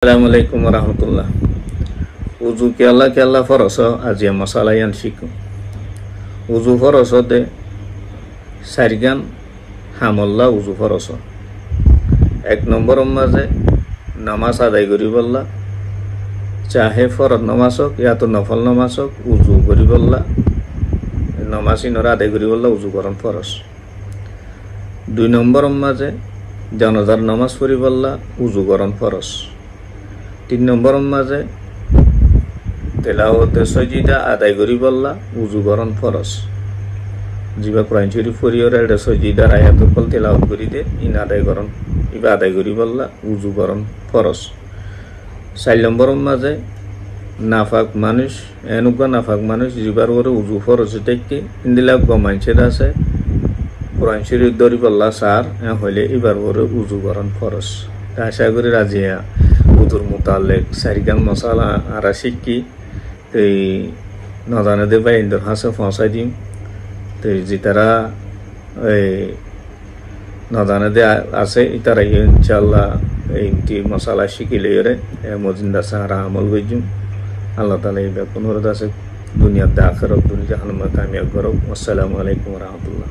Assalamualaikum warahmatullah. Uzu ke Allah faraso aziya masala yan shiku. Uzu faraso de sargan hamalla uzu faraso. এক নম্বর মাঝে নামাজ আদায় করি বললা, চাহে ফরজ নামাজ হোক ইয়া তো নফল নামাজ হোক, উজু করি বললা, নামাজ ইনরা আদায় করি বললা উজু করন ফরজ। 2 নম্বর মাঝে জানাজার নামাজ পড়ি বললা উজু করন ফরজ। 3 নম্বর মাঝে তেলাওয়াতে সজিদা আদায় করি বললা উজু করন ফরজ। জিবা কোরআন শরীফ পড়িওর এটা সজিদার আয়াতুল কল তেলাওয়াত করি দে ইন আদায় করন ইবা আদায় করি বললা উজু করন ফরজ। 4 নম্বর মাঝে নাফাক মানুষ এনেকুৱা নাফাক মানুষ জিবার করে উজু ফরজ থেকে ইন্দিলা গমাইছে আছে কোরআন শরীফ ধরি বললা সার হইলে এবার করে উজু করন ফরজ। আশা করি রাজিয়া উজুর মোতালেক সারিগান মশালা আর শিখি এই নজানে দে বা ইন্দর হাসে পৌঁছাই দিম। তো যেতারা এই নজানে দে আছে ইতারা ইনশাল্লাহ এইটি মশালা শিখিলে মজিন্দা সাহারা আমল গইজুম। আল্লাহ তালা এই ব্যাপন আছে দুনিয়াতে আখেরত দুনিয়া জাহান্নামে কামিয়াব করব। আসসালামু আলাইকুম ওয়া রাহমাতুল্লাহ।